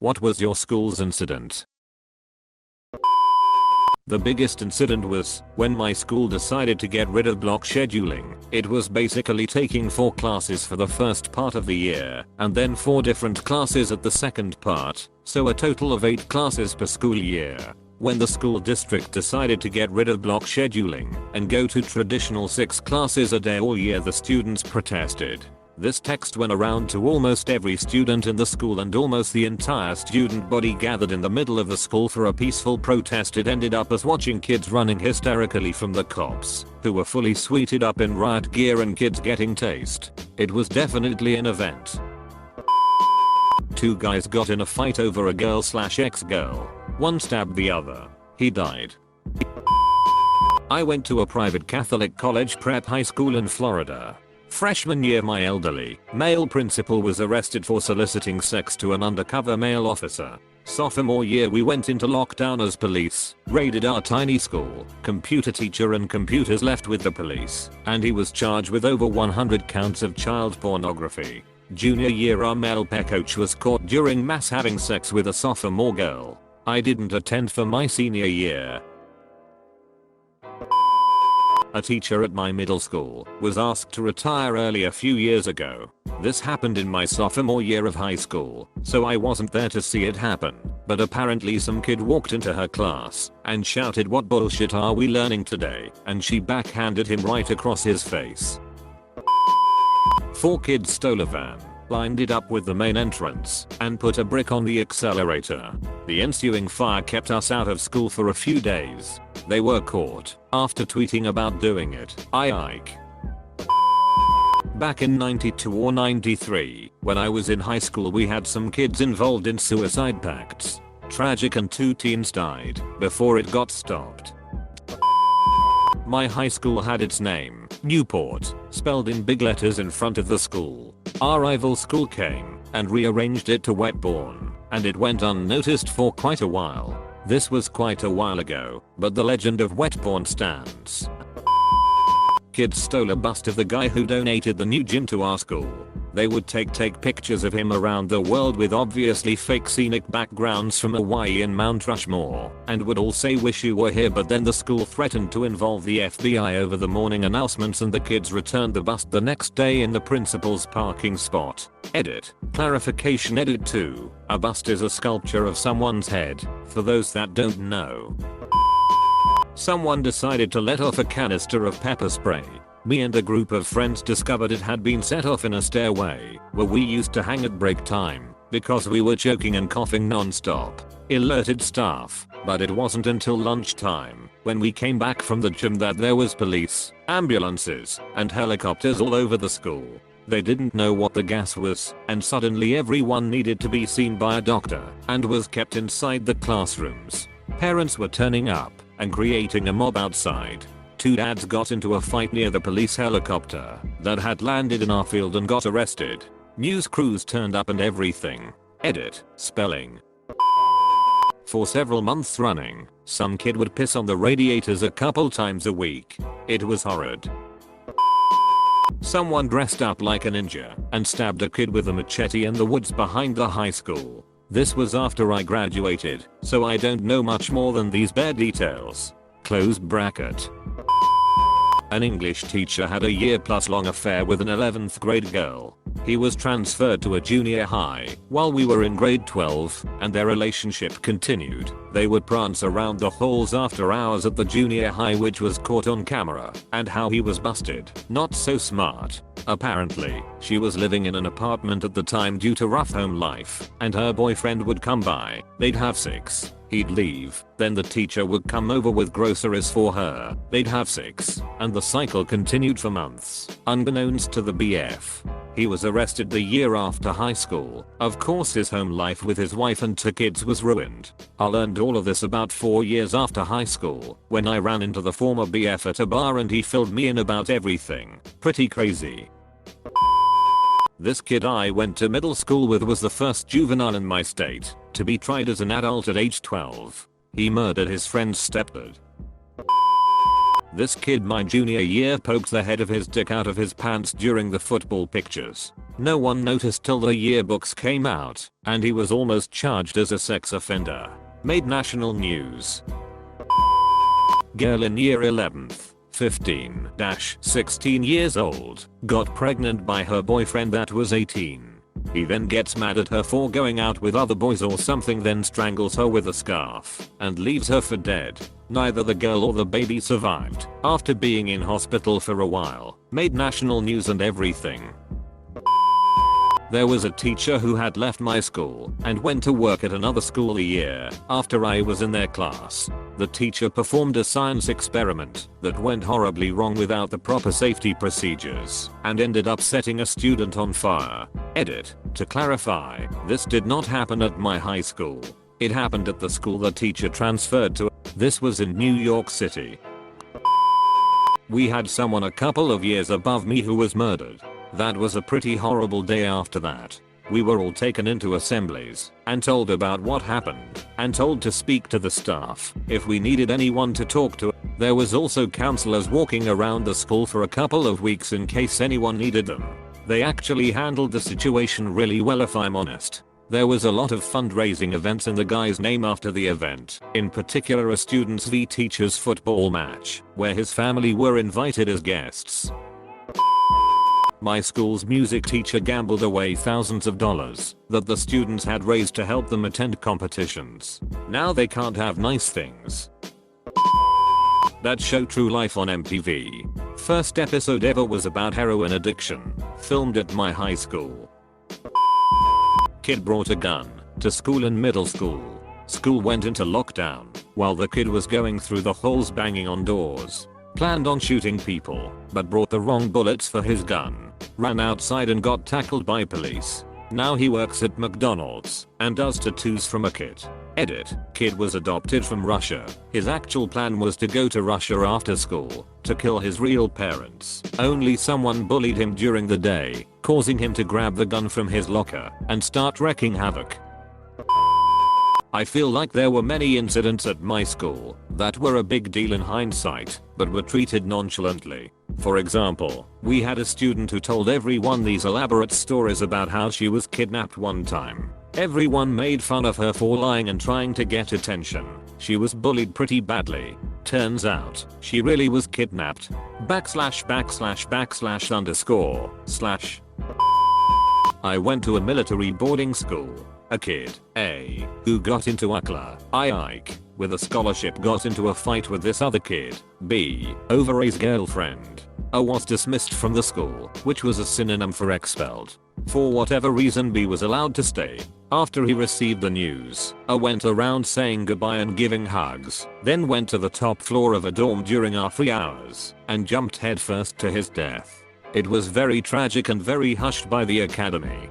What was your school's incident? The biggest incident was when my school decided to get rid of block scheduling. It was basically taking 4 classes for the first part of the year and then 4 different classes at the second part, so a total of 8 classes per school year. When the school district decided to get rid of block scheduling and go to traditional 6 classes a day all year, the students protested. This text went around to almost every student in the school, and almost the entire student body gathered in the middle of the school for a peaceful protest. It ended up as watching kids running hysterically from the cops, who were fully suited up in riot gear, and kids getting tased. It was definitely an event. 2 guys got in a fight over a girl/ex-girl. One stabbed the other. He died. I went to a private Catholic college prep high school in Florida. Freshman year, my elderly, male principal was arrested for soliciting sex to an undercover male officer. Sophomore year, we went into lockdown as police raided our tiny school. Computer teacher and computers left with the police, and he was charged with over 100 counts of child pornography. Junior year, our male pep coach was caught during mass having sex with a sophomore girl. I didn't attend for my senior year. A teacher at my middle school was asked to retire early a few years ago. This happened in my sophomore year of high school, so I wasn't there to see it happen, but apparently some kid walked into her class and shouted, "What bullshit are we learning today?" and she backhanded him right across his face. 4 kids stole a van, lined it up with the main entrance, and put a brick on the accelerator. The ensuing fire kept us out of school for a few days. They were caught after tweeting about doing it. Ike. Back in 92 or 93, when I was in high school, we had some kids involved in suicide pacts. Tragic, and 2 teens died before it got stopped. My high school had its name, Newport, spelled in big letters in front of the school. Our rival school came and rearranged it to Wetbourne, and it went unnoticed for quite a while. This was quite a while ago, but the legend of Wetbourne stands. Kids stole a bust of the guy who donated the new gym to our school. They would take pictures of him around the world with obviously fake scenic backgrounds from Hawaii and Mount Rushmore, and would all say, "Wish you were here," but then the school threatened to involve the FBI over the morning announcements, and the kids returned the bust the next day in the principal's parking spot. Edit. Clarification. Edit 2. A bust is a sculpture of someone's head, for those that don't know. Someone decided to let off a canister of pepper spray. Me and a group of friends discovered it had been set off in a stairway where we used to hang at break time because we were choking and coughing non-stop. Alerted staff, but it wasn't until lunchtime when we came back from the gym that there was police, ambulances, and helicopters all over the school. They didn't know what the gas was, and suddenly everyone needed to be seen by a doctor and was kept inside the classrooms. Parents were turning up and creating a mob outside. 2 dads got into a fight near the police helicopter that had landed in our field and got arrested. News crews turned up and everything. Edit. Spelling. For several months running, some kid would piss on the radiators a couple times a week. It was horrid. Someone dressed up like a ninja and stabbed a kid with a machete in the woods behind the high school. This was after I graduated, so I don't know much more than these bare details. Close bracket. An English teacher had a year-plus-long affair with an 11th grade girl. He was transferred to a junior high while we were in grade 12, and their relationship continued. They would prance around the halls after hours at the junior high, which was caught on camera, and how he was busted. Not so smart. Apparently, she was living in an apartment at the time due to rough home life, and her boyfriend would come by. They'd have sex. He'd leave, then the teacher would come over with groceries for her. They'd have sex, and the cycle continued for months, unbeknownst to the BF. He was arrested the year after high school. Of course, his home life with his wife and 2 kids was ruined. I learned all of this about 4 years after high school, when I ran into the former BF at a bar and he filled me in about everything. Pretty crazy. This kid I went to middle school with was the first juvenile in my state to be tried as an adult at age 12. He murdered his friend's stepdad. This kid my junior year poked the head of his dick out of his pants during the football pictures. No one noticed till the yearbooks came out, and he was almost charged as a sex offender. Made national news. Girl in year 11th, 15-16 years old, got pregnant by her boyfriend that was 18. He then gets mad at her for going out with other boys or something, then strangles her with a scarf and leaves her for dead. Neither the girl or the baby survived after being in hospital for a while. Made national news and everything. There was a teacher who had left my school and went to work at another school a year after I was in their class. The teacher performed a science experiment that went horribly wrong without the proper safety procedures and ended up setting a student on fire. Edit. To clarify, this did not happen at my high school. It happened at the school the teacher transferred to. This was in New York City. We had someone a couple of years above me who was murdered. That was a pretty horrible day after that. We were all taken into assemblies and told about what happened and told to speak to the staff if we needed anyone to talk to. There was also counselors walking around the school for a couple of weeks in case anyone needed them. They actually handled the situation really well, if I'm honest. There was a lot of fundraising events in the guy's name after the event, in particular a students v teachers football match where his family were invited as guests. My school's music teacher gambled away thousands of dollars that the students had raised to help them attend competitions. Now they can't have nice things. That show True Life on MTV. First episode ever was about heroin addiction. Filmed at my high school. Kid brought a gun to school in middle school. School went into lockdown while the kid was going through the halls banging on doors. Planned on shooting people, but brought the wrong bullets for his gun. Ran outside and got tackled by police. Now he works at McDonald's and does tattoos from a kid. Edit. Kid was adopted from Russia. His actual plan was to go to Russia after school to kill his real parents. Only someone bullied him during the day, causing him to grab the gun from his locker and start wreaking havoc. I feel like there were many incidents at my school that were a big deal in hindsight, but were treated nonchalantly. For example, we had a student who told everyone these elaborate stories about how she was kidnapped one time. Everyone made fun of her for lying and trying to get attention. She was bullied pretty badly. Turns out, she really was kidnapped. // I went to a military boarding school. A kid, A, who got into Ike, with a scholarship got into a fight with this other kid, B, over A's girlfriend. A was dismissed from the school, which was a synonym for expelled. For whatever reason B was allowed to stay. After he received the news, A went around saying goodbye and giving hugs, then went to the top floor of a dorm during our free hours, and jumped headfirst to his death. It was very tragic and very hushed by the academy.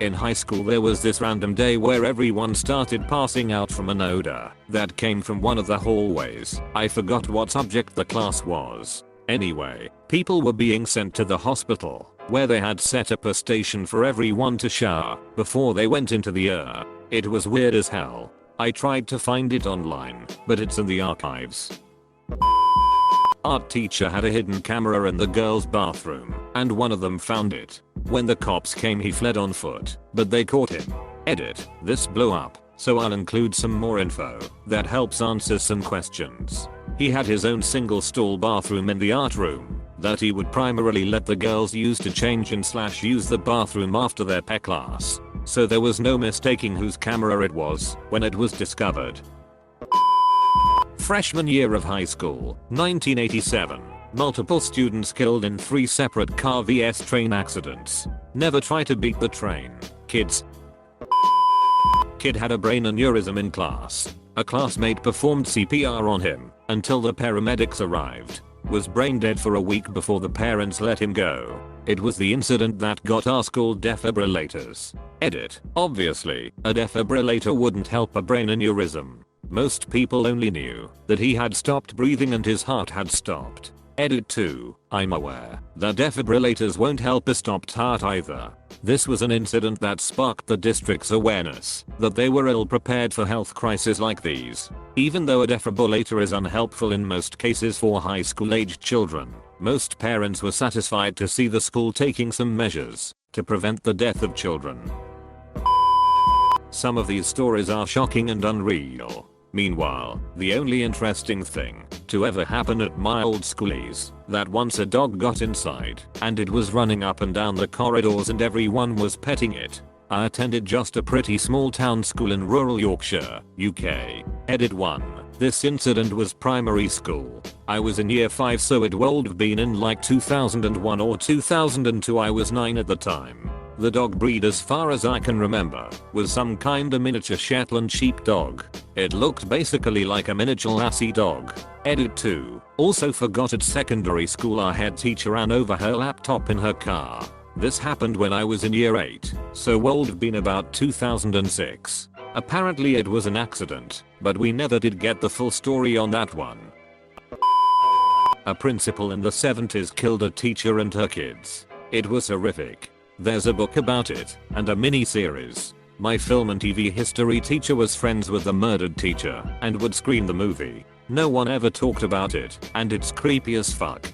In high school there was this random day where everyone started passing out from an odor that came from one of the hallways. I forgot what subject the class was. Anyway, people were being sent to the hospital, where they had set up a station for everyone to shower before they went into the ER. It was weird as hell. I tried to find it online, but it's in the archives. Art teacher had a hidden camera in the girls' bathroom, and one of them found it. When the cops came he fled on foot, but they caught him. Edit. This blew up, so I'll include some more info that helps answer some questions. He had his own single stall bathroom in the art room that he would primarily let the girls use to change and / use the bathroom after their PE class. So there was no mistaking whose camera it was when it was discovered. Freshman year of high school, 1987. Multiple students killed in 3 separate car vs train accidents. Never try to beat the train, kids. Kid had a brain aneurysm in class. A classmate performed CPR on him until the paramedics arrived. Was brain dead for a week before the parents let him go. It was the incident that got our school defibrillators. Edit. Obviously, a defibrillator wouldn't help a brain aneurysm. Most people only knew that he had stopped breathing and his heart had stopped. Edit 2. I'm aware that defibrillators won't help a stopped heart either. This was an incident that sparked the district's awareness that they were ill prepared for health crises like these. Even though a defibrillator is unhelpful in most cases for high school aged children, most parents were satisfied to see the school taking some measures to prevent the death of children. Some of these stories are shocking and unreal. Meanwhile, the only interesting thing to ever happen at my old school is that once a dog got inside and it was running up and down the corridors and everyone was petting it. I attended just a pretty small town school in rural Yorkshire, UK. Edit 1. This incident was primary school. I was in year 5, so it would have been in like 2001 or 2002. I was 9 at the time. The dog breed, as far as I can remember, was some kinda miniature Shetland sheepdog. It looked basically like a miniature lassie dog. Edit 2. Also forgot at secondary school our head teacher ran over her laptop in her car. This happened when I was in year 8, so would have been about 2006. Apparently it was an accident, but we never did get the full story on that one. A principal in the 70s killed a teacher and her kids. It was horrific. There's a book about it, and a mini-series. My film and TV history teacher was friends with the murdered teacher, and would screen the movie. No one ever talked about it, and it's creepy as fuck.